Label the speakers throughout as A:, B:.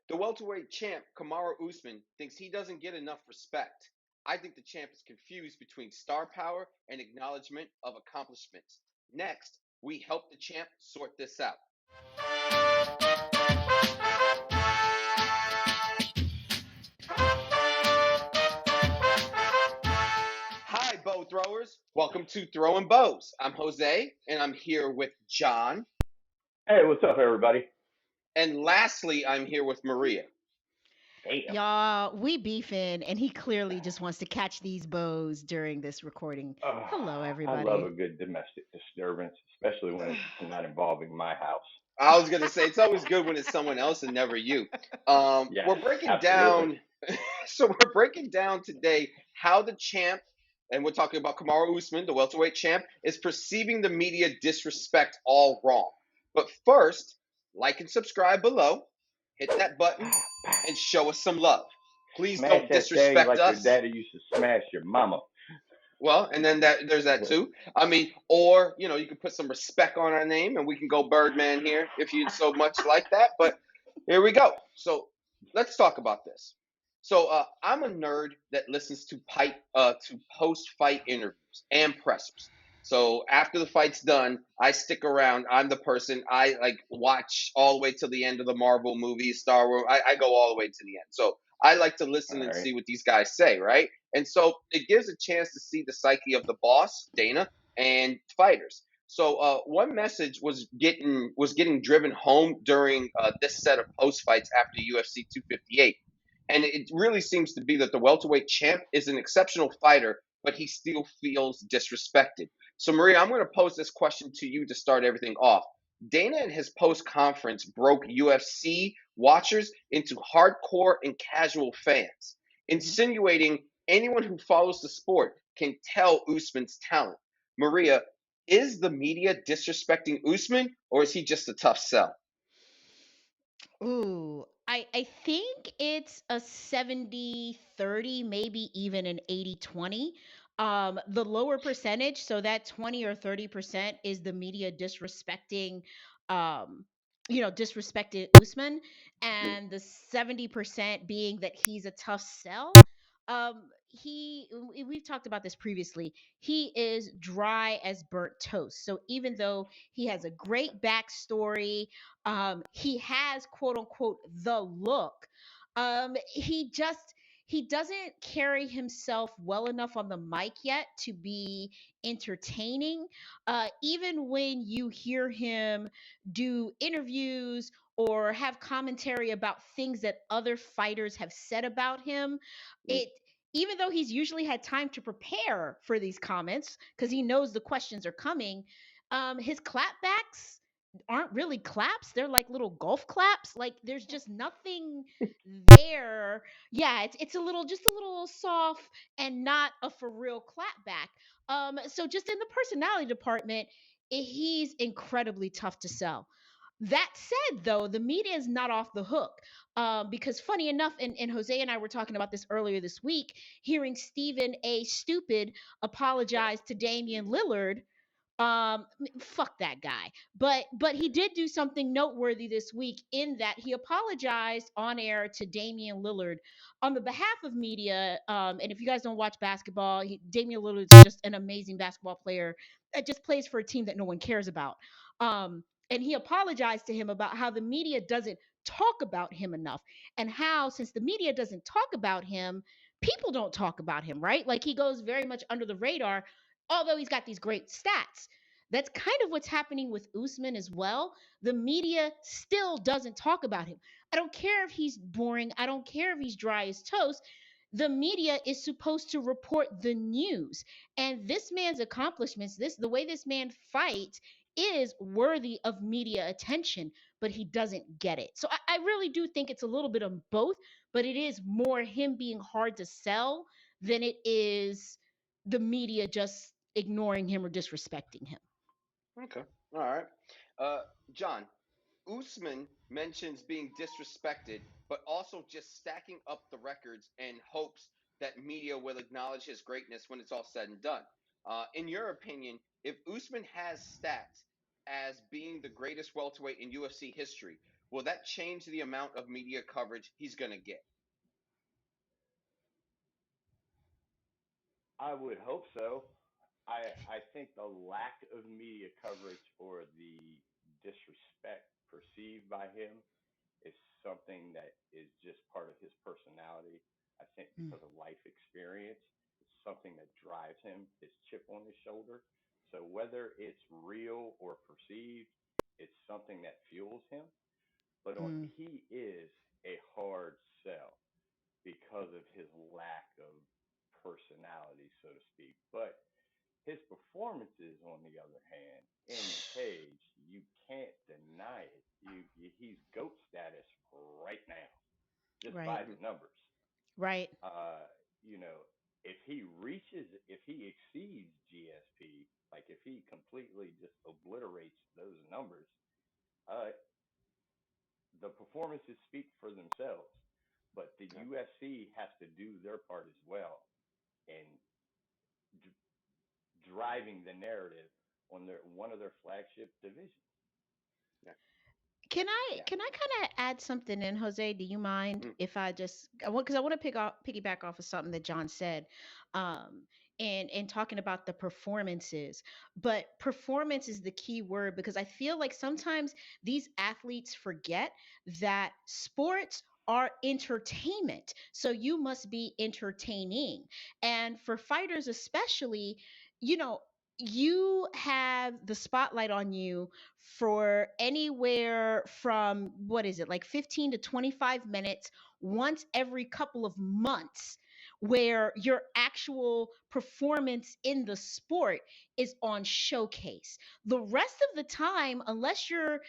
A: The welterweight champ, Kamaru Usman, thinks he doesn't get enough respect. I think the champ is confused between star power and acknowledgement of accomplishments. Next, we help the champ sort this out. Hi, bow throwers. Welcome to Throwing Bows. I'm Jose, and I'm here with John.
B: Hey, what's up, everybody?
A: And lastly, I'm here with Maria.
B: Damn.
C: Y'all, we beefing, and he clearly just wants to catch these bows during this recording.
B: Oh,
C: Hello,
B: I love
C: everybody.
B: a good domestic disturbance, especially when it's not involving my house.
A: I was gonna say it's always good when it's someone else and never you.
B: Yes,
A: We're breaking
B: absolutely.
A: down, so we're breaking down today how the champ, and we're talking about Kamaru Usman, the welterweight champ, is perceiving the media disrespect all wrong. But first, like and subscribe below, hit that button, and show us some love. Please
B: Smash
A: don't
B: that thing
A: disrespect
B: like your
A: us.
B: daddy used to smash your mama.
A: Well, and then there's that too. I mean, or you can put some respect on our name, and we can go Birdman here if you'd so much like that. But here we go. So let's talk about this. So I'm a nerd that listens to post fight interviews and pressers. So after the fight's done, I stick around. I'm the person I like watch all the way till the end of the Marvel movies, Star Wars. I go all the way to the end. So I like to
B: All
A: listen and
B: right.
A: see what these guys say, right? And so it gives a chance to see the psyche of the boss, Dana, and fighters. So one message was getting driven home during this set of post fights after UFC 258, and it really seems to be that the welterweight champ is an exceptional fighter, but he still feels disrespected. So Maria, I'm going to pose this question to you to start everything off. Dana in his post conference broke UFC watchers into hardcore and casual fans,
C: Mhm.
A: insinuating anyone who follows the sport can tell Usman's talent. Maria, is the media disrespecting Usman, or is he just a tough sell?
C: Ooh, I think it's a 70-30, maybe even an 80-20. The lower percentage, so that 20 or 30% is the media disrespecting, um, disrespected Usman, and the 70% being that he's a tough sell. We've talked about this previously. He is dry as burnt toast. So even though he has a great backstory, he has quote unquote the look. He doesn't carry himself well enough on the mic yet to be entertaining. Even when you hear him do interviews or have commentary about things that other fighters have said about him, it even though he's usually had time to prepare for these comments because he knows the questions are coming, his clapbacks aren't really claps. They're like little golf claps. Like there's just nothing there. Yeah, it's a little just a little soft and not a for real clapback. So just in the personality department, he's incredibly tough to sell. That said, though, the media is not off the hook. Because funny enough, and Jose and I were talking about this earlier this week, hearing Stephen A. Stupid apologize to Damian Lillard, fuck that guy, but he did do something noteworthy this week in that he apologized on air to Damian Lillard on the behalf of media. And if you guys don't watch basketball, Damian Lillard is just an amazing basketball player that just plays for a team that no one cares about. And he apologized to him about how the media doesn't talk about him enough, and how since the media doesn't talk about him, people don't talk about him, right? Like he goes very much under the radar, although he's got these great stats. That's kind of what's happening with Usman as well. The media still doesn't talk about him. I don't care if he's boring. I don't care if he's dry as toast. The media is supposed to report the news. And this man's accomplishments, the way this man fights is worthy of media attention, but he doesn't get it. So I really do think it's a little bit of both, but it is more him being hard to sell than it is the media just ignoring him or disrespecting him.
A: Okay, all right. Uh, John, Usman mentions being disrespected, but also just stacking up the records and hopes that media will acknowledge his greatness when it's all said and done. In your opinion, if Usman has stats as being the greatest welterweight in UFC history, Will that change the amount of media coverage he's going to get?
B: I would hope so. I think the lack of media coverage or the disrespect perceived by him is something that is just part of his personality. I think
C: Mm,
B: because of life experience, it's something that drives him, his chip on his shoulder. So whether it's real or perceived, it's something that fuels him. But
C: mm.
B: he is a hard sell because of his lack of personality, so to speak. But his performances, on the other hand, in the cage, you can't deny it. He's GOAT status right now, just
C: Right.
B: by
A: Hmm.
B: the numbers.
C: Right.
B: Uh, you know, if he exceeds GSP, like if he completely just obliterates those numbers, uh, the performances speak for themselves. But the
A: Yeah.
B: UFC has to do their part as well in d- driving the narrative on their one of their flagship divisions.
A: Yeah. Yeah.
C: Can I kind of add something in, Jose? Do you mind
A: Mm,
C: if I just I want because I want to piggyback off of something that John said, um, and talking about the performances. But performance is the key word because I feel like sometimes these athletes forget that sports are entertainment. So you must be entertaining, and for fighters especially, you know. You have the spotlight on you for anywhere from what is it, like 15 to 25 minutes once every couple of months, where your actual performance in the sport is on showcase. The rest of the time, unless you're,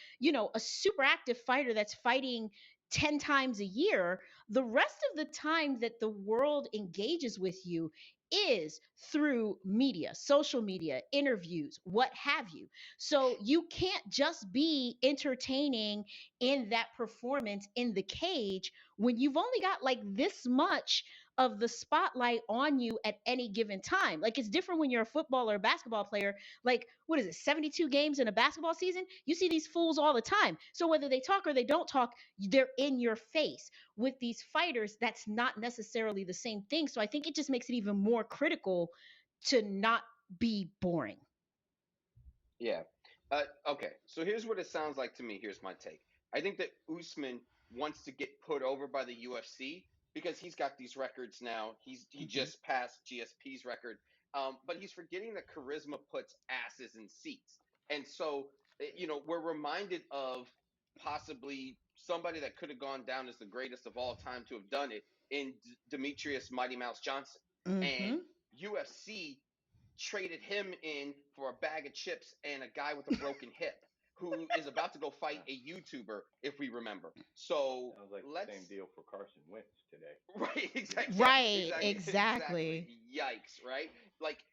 C: a super active fighter that's fighting 10 times a year, the rest of the time that the world engages with you is through media, social media, interviews, what have you. So you can't just be entertaining in that performance in the cage when you've only got like this much of the spotlight on you at any given time. Like it's different when you're a football or a basketball player. Like, what is it, 72 games in a basketball season? You see these fools all the time. So whether they talk or they don't talk, they're in your face. With these fighters, that's not necessarily the same thing. So I think it just makes it even more critical to not be boring.
A: yeah. Okay. So here's what it sounds like to me. Here's my take. I think that Usman wants to get put over by the UFC because he's got these records now. He
C: Mhm.
A: just passed GSP's record, but he's forgetting that charisma puts asses in seats, and so we're reminded of possibly somebody that could have gone down as the greatest of all time to have done it in Demetrius Mighty Mouse Johnson, and
C: Mhm.
A: UFC traded him in for a bag of chips and a guy with a broken hip who is about to go fight
B: Uh,
A: a YouTuber, if we remember. So
B: Sounds like the same
A: let's
B: deal for Carson Wentz today.
A: right,
B: You know,
A: exactly, yeah,
C: Right,
A: exactly,
C: exactly.
A: exactly. Yikes, right? Like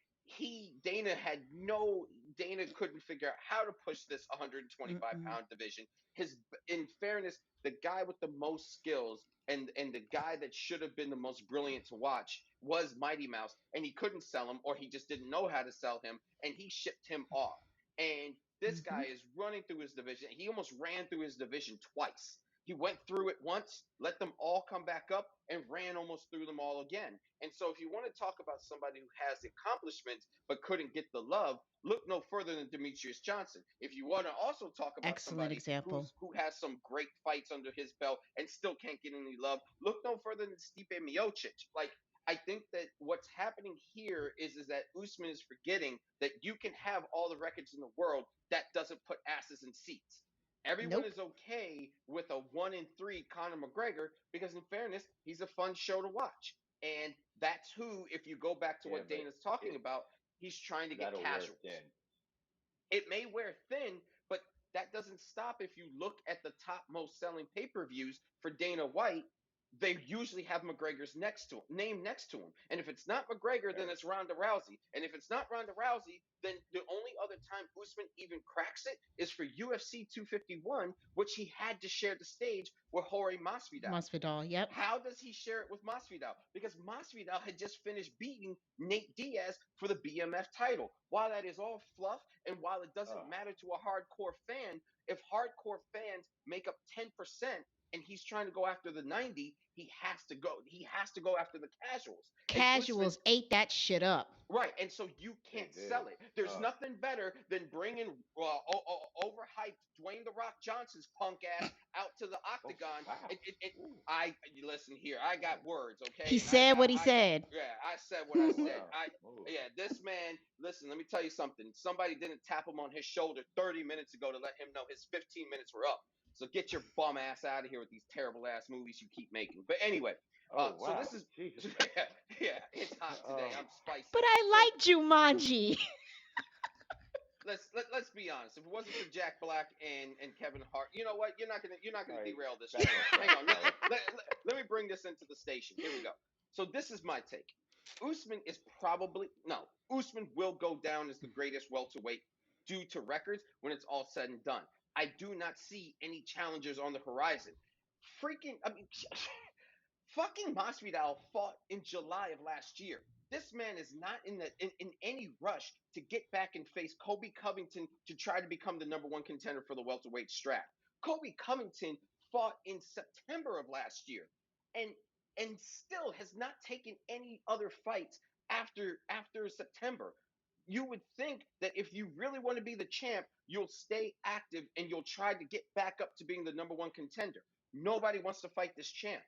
A: Dana couldn't figure out how to push this 125
C: Mm-mm.
A: pound division. His In fairness, the guy with the most skills and the guy that should have been the most brilliant to watch was Mighty Mouse, and he couldn't sell him, or he just didn't know how to sell him, and he shipped him off. And this guy
C: Mhm.
A: is running through his division. He almost ran through his division twice. He went through it once, let them all come back up, and ran almost through them all again. And so, if you want to talk about somebody who has the accomplishments but couldn't get the love, look no further than Demetrius Johnson. If you want to also talk about
C: Excellent
A: somebody
C: example.
A: who has some great fights under his belt and still can't get any love, look no further than Stipe Miocic. Like, I think that what's happening here is that Usman is forgetting that you can have all the records in the world. That doesn't put asses in seats. Everyone
C: Nope.
A: is okay with a 1-3 Conor McGregor because, in fairness, he's a fun show to watch. And that's who, if you go back to
B: yeah,
A: what
B: but
A: Dana's talking
B: it
A: about, he's trying to get
B: that'll wear
A: casuals.
B: thin.
A: It may wear thin, but that doesn't stop. If you look at the top most selling pay-per-views for Dana White, they usually have McGregor's name next to him. And if it's not McGregor, then
B: Right.
A: it's Ronda Rousey. And if it's not Ronda Rousey, then the only other time Usman even cracks it is for UFC 251, which he had to share the stage with Jorge Masvidal.
C: Masvidal. Yep.
A: How does he share it with Masvidal? Because Masvidal had just finished beating Nate Diaz for the BMF title. While that is all fluff and while it doesn't
B: Oh,
A: matter to a hardcore fan, if hardcore fans make up 10% and he's trying to go after the 90, he has to go after the casuals. And Usman,
C: Casuals ate that shit up.
A: right, and so you
B: They
A: can't sell
B: did.
A: it. There's
B: Uh,
A: nothing better than bringing overhyped Dwayne the Rock Johnson's punk ass out to the
B: oh
A: octagon.
B: wow.
A: It
B: Ooh,
A: you listen here. I got words,
C: He
A: okay, and
C: said what he said.
A: yeah, I said what I
B: oh
A: said.
B: wow. Ooh.
A: Yeah, this man. Listen, let me tell you something. Somebody didn't tap him on his shoulder 30 minutes ago to let him know his 15 minutes were up. So get your bum ass out of here with these terrible ass movies you keep making. But anyway,
B: Oh
A: so
B: wow.
A: this is
B: Jesus.
A: yeah, yeah, it's hot today.
B: Oh.
A: I'm
C: But
A: spicy. So
C: I like Jumanji.
A: let's be honest. If it wasn't for Jack Black and Kevin Hart, you know what? You're not gonna
B: All right.
A: derail this
B: Back
A: train.
B: on
A: Hang
B: track.
A: on.
B: All right.
A: Let me bring this into the station. Here we go. So this is my take. Usman is probably no. Usman will go down as the greatest welterweight due to records when it's all said and done. I do not see any challengers on the horizon. Freaking, I mean, fucking Masvidal fought in July of last year. This man is not in any rush to get back and face Kobe Covington to try to become the number one contender for the welterweight strap. Kobe Covington fought in September of last year, and and still has not taken any other fights after September. You would think that if you really want to be the champ, you'll stay active and you'll try to get back up to being the number one contender. Nobody wants to fight this champ.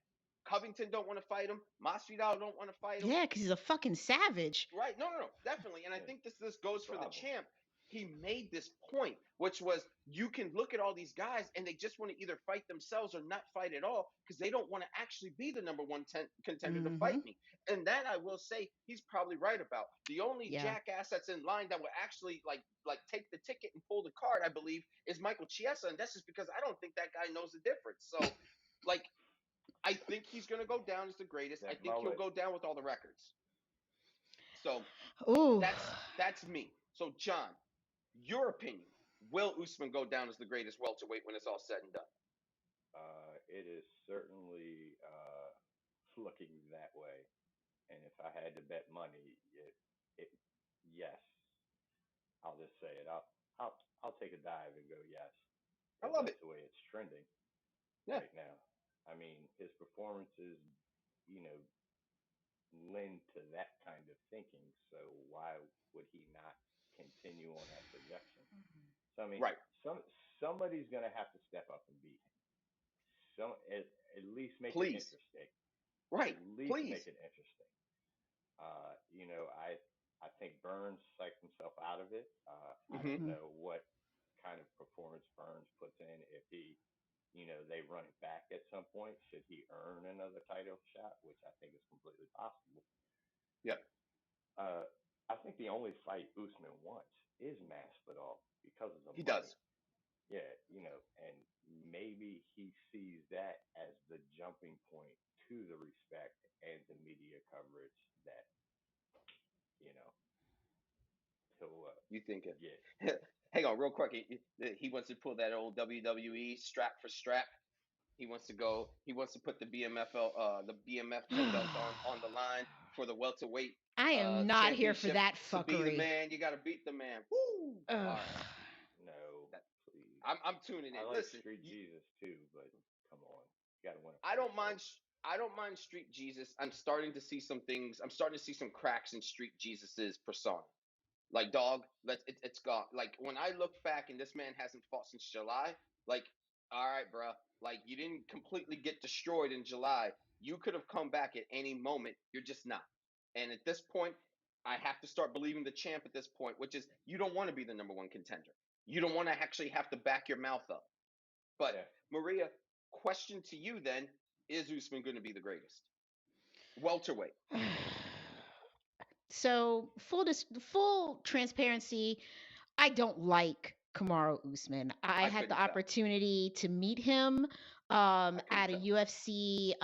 A: Covington don't want to fight him. Masvidal don't want to fight him.
C: Yeah, because he's a fucking savage.
A: Right? No, no, no, definitely. And I
B: Yeah.
A: think this goes for the
B: Bravo.
A: champ. He made this point, which was you can look at all these guys and they just want to either fight themselves or not fight at all because they don't want to actually be the number one contender to
C: Mm-hmm.
A: fight me. And that I will say he's probably right about. The only
C: Yeah.
A: jackass that's in line that will actually like take the ticket and pull the card, I believe, is Michael Chiesa, and that's just because I don't think that guy knows the difference. So, like, I think he's going to go down as the greatest. I
B: That
A: think he'll
B: mullet.
A: go down with all the records. So
C: Ooh.
A: that's me. So John, your opinion: will Usman go down as the greatest welterweight when it's all said and done?
B: It is certainly looking that way. And if I had to bet money, it yes, I'll just say it. I'll take a dive and go yes,
A: I
B: because
A: love
B: that's
A: it.
B: the way it's trending
A: Yeah,
B: right now. I mean, his performances, you know, lend to that kind of thinking. So why would he not continue on that projection? So I mean,
A: right.
B: some somebody's gonna have to step up and beat him. Some at least make it
A: Please,
B: interesting. At
A: right.
B: least
A: Please.
B: make it interesting. You know, I think Burns psyched himself out of it. I
A: Hmm.
B: don't
C: Mm-hmm.
B: know what kind of performance Burns puts in. If he, you know, they run it back at some point, should he earn another title shot, which I think is completely possible.
A: Yeah,
B: Uh, I think the only fight Usman wants is Masvidal because of the
A: he
B: money.
A: does.
B: Yeah, you know, and maybe he sees that as the jumping point to the respect and the media coverage that you know he'll
A: You thinking?
B: get.
A: Hang on, real quick. He wants to pull that old WWE strap for strap. He wants to go. He wants to put the BMF 10 belt on the line for the welterweight
C: I am not here for
A: championship.
C: that
A: To be the
C: fuckery.
A: man, you got to beat the man. Woo!
C: Ugh.
A: All right,
B: No,
A: that,
B: please.
A: I'm tuning
B: I
A: in.
B: like
A: Listen,
B: Street Jesus too, but come on, you got to win a
A: I
B: fight
A: don't mind.
B: first.
A: I don't mind Street Jesus. I'm starting to see some things. I'm starting to see some cracks in Street Jesus's persona. Like, dog, it's gone. Like, when I look back and this man hasn't fought since July, like, all right, bro, like, you didn't completely get destroyed in July. You could have come back at any moment. You're just not. And at this point, I have to start believing the champ at this point, which is you don't want to be the number one contender. You don't want to actually have to back your mouth up. But,
B: Yeah,
A: Maria, question to you then: is Usman going to be the greatest welterweight?
C: So full transparency, I don't like Kamaru Usman. I
A: I
C: had the
A: couldn't tell.
C: opportunity to meet him
A: I couldn't
C: at a
A: tell.
C: UFC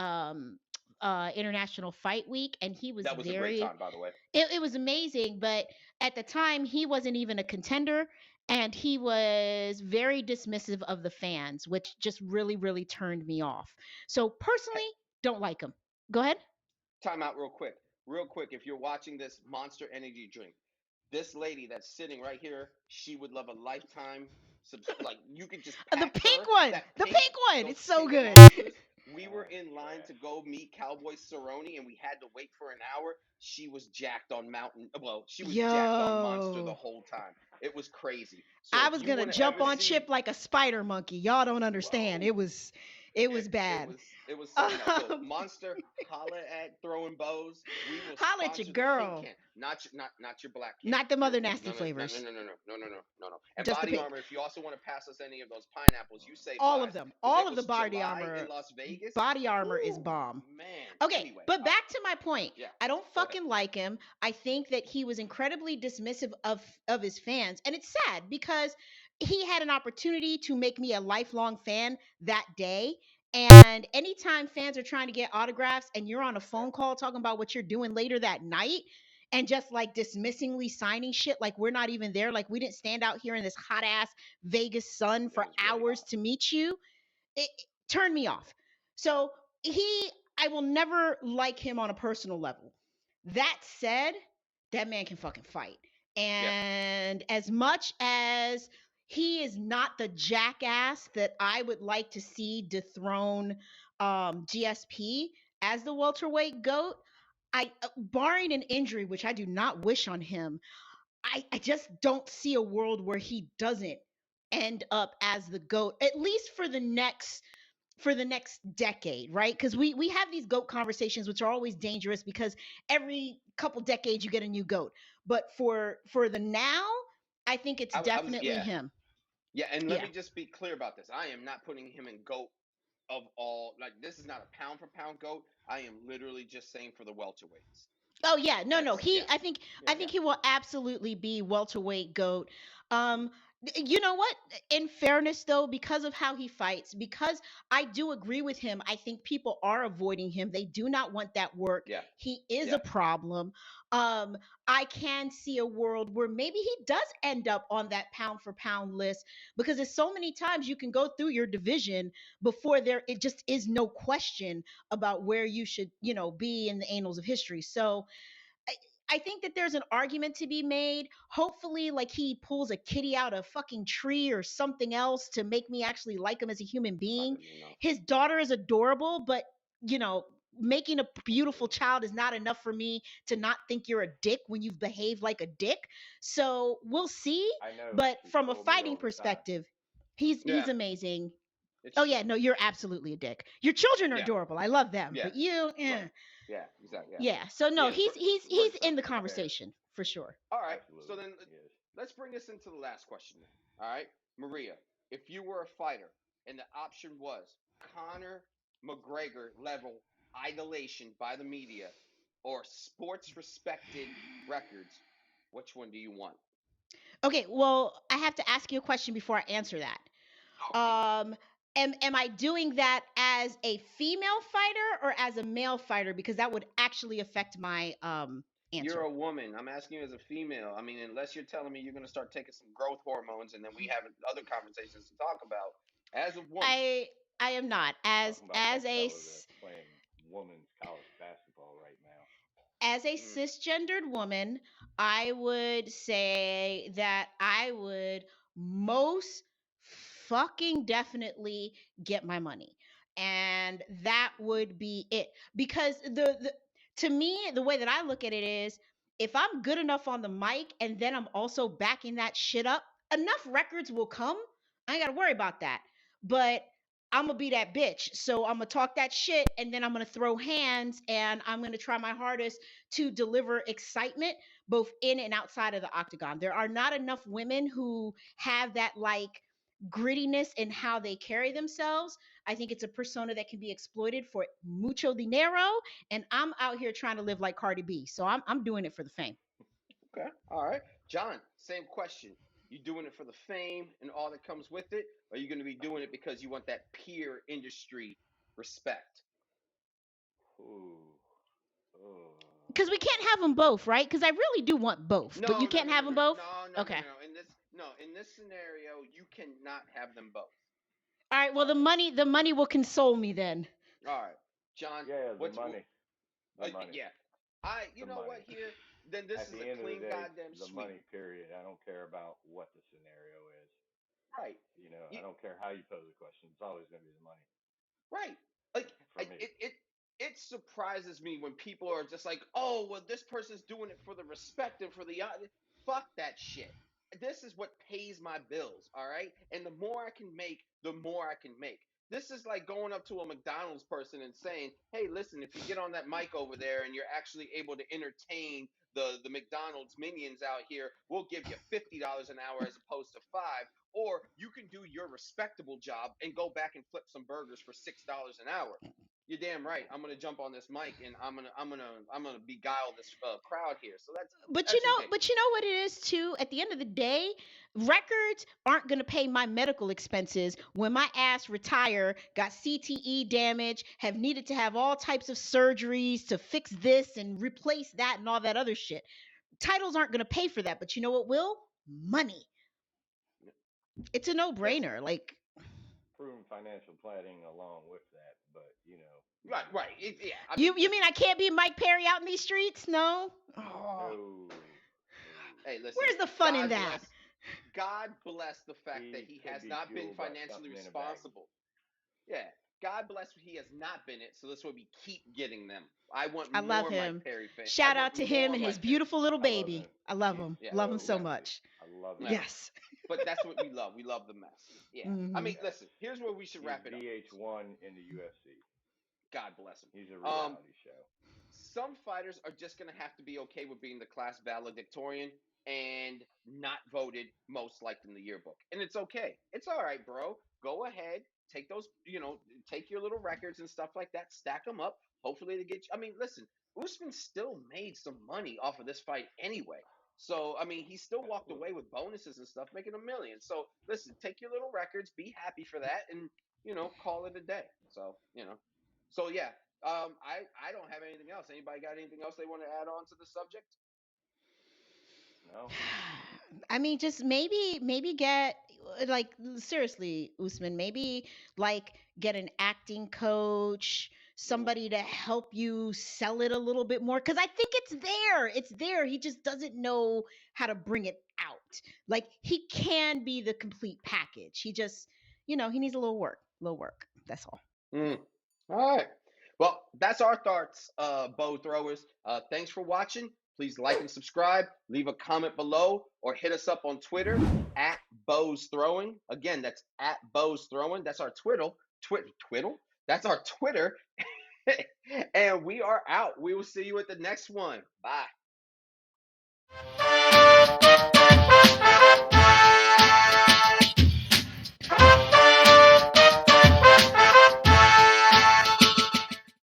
C: International Fight Week, and he was
A: That was a great
C: very.
A: time, by the way.
C: It was amazing, but at the time he wasn't even a contender, and he was very dismissive of the fans, which just really turned me off. So
A: Hey,
C: personally, don't like him. Go ahead.
A: time out real quick. Real quick, if you're watching this Monster Energy drink, this lady that's sitting right here, she would love a lifetime. Like you could just
C: The
A: pack
C: pink
A: her,
C: one.
A: that
C: The
A: pink,
C: pink one.
A: those
C: It's so
A: pink
C: good.
A: monsters. We were
B: Oh,
A: in line
B: trash.
A: to go meet Cowboy Cerrone, and we had to wait for an hour. She was jacked on Mountain. Well, she was jacked on Monster the
C: Yo.
A: whole time. It was crazy. So
C: I
A: if
C: was
A: you
C: gonna
A: want to
C: jump
A: ever
C: on
A: see,
C: Chip like a spider monkey. Y'all don't understand.
A: whoa,
C: It was
A: it
C: bad.
A: was it was something else. So
C: Um,
A: Monster, holla at throwing bows. We will
C: holla at your
A: sponsor the pink
C: girl.
A: can, not your black can.
C: Not the
A: Your
C: mother
A: no
C: nasty
A: no no no
C: flavors.
A: no no no no no no no no. And
C: Just the
A: Body
C: pink.
A: Armor, if you also want to pass us any of those pineapples, you say
C: All of
A: blast
C: them.
A: because
C: All
A: it
C: of the
A: was
C: body
A: July in
C: armor.
A: Las Vegas.
C: Body armor is
A: Woo
C: bomb.
A: man.
C: Okay,
A: Anyway,
C: but back to my point.
A: yeah.
C: I don't
A: Go ahead.
C: fucking like him. I think that he was incredibly dismissive of his fans, and it's sad because he had an opportunity to make me a lifelong fan that day. And anytime fans are trying to get autographs and you're on a
A: Okay.
C: phone call talking about what you're doing later that night and just like dismissingly signing shit like we're not even there, like we didn't stand out here in this hot ass Vegas sun
A: It
C: for
A: was really
C: hours
A: hot.
C: to meet you, it turned me off. So I will never like him on a personal level. That said, that man can fucking fight.
A: Yeah.
C: And as much as he is not the jackass that I would like to see dethrone GSP as the welterweight goat, I barring an injury, which I do not wish on him, I just don't see a world where he doesn't end up as the goat, at least for the next decade, right? Because we have these goat conversations, which are always dangerous because every couple decades you get a new goat. But for the now, I think it's
A: I was
C: definitely
A: yeah.
C: him.
A: Yeah, and let
C: Yeah.
A: me just be clear about this. I am not putting him in GOAT of all. Like this is not a pound for pound GOAT. I am literally just saying for the welterweights.
C: Oh yeah, no.
A: That's
C: He,
A: yeah,
C: I
A: yeah,
C: think he will absolutely be welterweight goat. Um, you know what? In fairness, though, because of how he fights, because I do agree with him, I think people are avoiding him. They do not want that work.
A: yeah,
C: He is
A: yeah.
C: a problem. Um, I can see a world where maybe he does end up on that pound for pound list because there's so many times you can go through your division before there it just is no question about where you should, be in the annals of history. So I, I think that there's an argument to be made. Hopefully, like he pulls a kitty out of a fucking tree or something else to make me actually like him as a human
A: I
C: being.
A: don't know.
C: His daughter is adorable, but you know, making a beautiful
B: Absolutely.
C: child is not enough for me to not think you're a dick when you've behaved like a dick. So we'll see.
B: I know.
C: But
B: She
C: from a
B: told me
C: fighting
B: all the time.
C: perspective, he's
A: Yeah,
C: amazing.
A: it's
C: Oh
A: true.
C: yeah, no, you're absolutely a dick. Your children are
A: Yeah,
C: adorable. I love them,
A: yeah,
C: but you,
A: right. Yeah, exactly. Yeah,
C: yeah. So no,
A: yeah.
C: he's
A: Bring
C: in the
A: something to bear.
C: conversation for sure.
A: All right. So
B: Absolutely.
A: then
B: Yes.
A: let's bring this into the last question. Then. All right, Maria, if you were a fighter and the option was Conor McGregor level idolation by the media or sports respected records, which one do you want?
C: Okay, well, I have to ask you a question before I answer that.
A: Okay.
C: Um, am I doing that as a female fighter or as a male fighter? Because that would actually affect my
A: You're
C: answer.
A: a woman. I'm asking you as a female. I mean, unless you're telling me you're going to start taking some growth hormones and then we have other conversations to talk about. As a woman,
C: I I am not
B: Talking about
C: as
B: that
C: a
B: fella that's playing women's college basketball right now.
C: as a
A: mm,
C: cisgendered woman, I would say that I would most fucking definitely get my money. And that would be it. Because to me, the way that I look at it is if I'm good enough on the mic and then I'm also backing that shit up, enough records will come. I ain't gotta worry about that. But I'm gonna be that bitch. So I'm gonna talk that shit and then I'm gonna throw hands and I'm gonna try my hardest to deliver excitement both in and outside of the octagon. There are not enough women who have that like grittiness in how they carry themselves. I think it's a persona that can be exploited for mucho dinero, and I'm out here trying to live like Cardi B. So I'm doing it for the fame.
A: okay. All right. John, same question. You doing it for the fame and all that comes with it? Or are you going to be doing it because you want that peer industry respect?
B: Ooh. Oh.
C: Because we can't have them both, right? Because I really do want both, but
A: No,
C: you
A: no,
C: can't
A: no,
C: have
A: no,
C: them
A: no,
C: both.
A: no, no, no,
C: Okay.
A: no. In this scenario, you cannot have them both.
C: All right. Well,
A: All right.
C: the money will console me then.
A: All right. John,
B: Yeah, the
A: what's
B: money. The money.
A: yeah. You
B: The
A: know what
B: money.
A: here? Then this
B: At
A: is
B: the
A: a
B: end of the
A: clean
B: day,
A: goddamn
B: the
A: sweep.
B: money, period. I don't care about what the scenario is.
A: Right.
B: You know,
A: You,
B: I don't care how you pose the question; it's always going to be the money
A: right. Like
B: for me.
A: it surprises me when people are just like, oh, well, this person's doing it for the respect and for the fuck that shit. This is what pays my bills, all right? And the more I can make, the more I can make. This is like going up to a McDonald's person and saying, "Hey, listen, if you get on that mic over there and you're actually able to entertain the McDonald's minions out here, we'll give you $50 an hour as opposed to 5, or you can do your respectable job and go back and flip some burgers for $6 an hour." You're damn right. I'm gonna jump on this mic and I'm gonna beguile this crowd here. So that's
C: But
A: ridiculous.
C: you know what it is too. At the end of the day, records aren't going to pay my medical expenses when my ass retire, got CTE damage, have needed to have all types of surgeries to fix this and replace that and all that other shit. Titles aren't going to pay for that, but you know what will? Money. It's a
A: Listen,
C: no-brainer. Like,
B: Proven financial planning along with that, but
A: right, right. Yeah, I mean,
C: you mean
A: listen.
C: I can't be Mike Perry out in these streets? No. Oh,
B: no, no.
A: Hey, listen.
C: where's the fun in
A: God
C: that?
A: bless. God bless the fact that
B: He
A: he
B: could
A: has
B: be
A: not been
B: fueled by
A: financially
B: something in a baggie.
A: responsible. Yeah, God bless he has not been it. So this way we keep getting them. I want
C: I love
A: more Mike
C: him.
A: Perry fans. I
C: Shout
A: want
C: out to him
A: more
C: and his
A: Mike Perry
C: beautiful
A: fans.
C: little
B: I love
C: baby.
B: him.
C: I love
B: He's
C: him.
A: Yeah,
C: Love him
B: so
C: so
A: yeah,
B: lovely.
C: much.
B: I love his
A: yeah.
B: mess.
C: Yes.
A: But that's what we love. We love the mess. Yeah. I
C: Hmm.
A: mean,
B: Yeah.
A: listen. Here's where we should
B: He's
A: wrap it up.
B: VH1 in the UFC.
A: God bless him.
B: He's a
A: Um,
B: reality show.
A: some fighters are just going to have to be okay with being the class valedictorian and not voted most liked in the yearbook. And it's okay. It's all right, bro. Go ahead, take those, take your little records and stuff like that, stack them up. Hopefully they get you. I mean, listen, Usman still made some money off of this fight anyway. So, I mean, he still walked
B: Absolutely.
A: away with bonuses and stuff, making $1 million. So, listen, take your little records, be happy for that, and, call it a day. So yeah, I don't have anything else. Anybody got anything else they want to add on to the subject?
B: No.
C: I mean, just maybe get like seriously, Usman, maybe like get an acting coach,
A: Ooh.
C: somebody to help you sell it a little bit more cuz I think it's there. It's there. He just doesn't know how to bring it out. Like he can be the complete package. He just, he needs a little work. A little work. That's all.
A: Mm. All right. Well, that's our thoughts, bow throwers. Thanks for watching. Please like and subscribe. Leave a comment below or hit us up on Twitter at Bows Throwing. Again, that's at Bows Throwing. That's our Twiddle. That's our Twitter. And we are out. We will see you at the next one. Bye.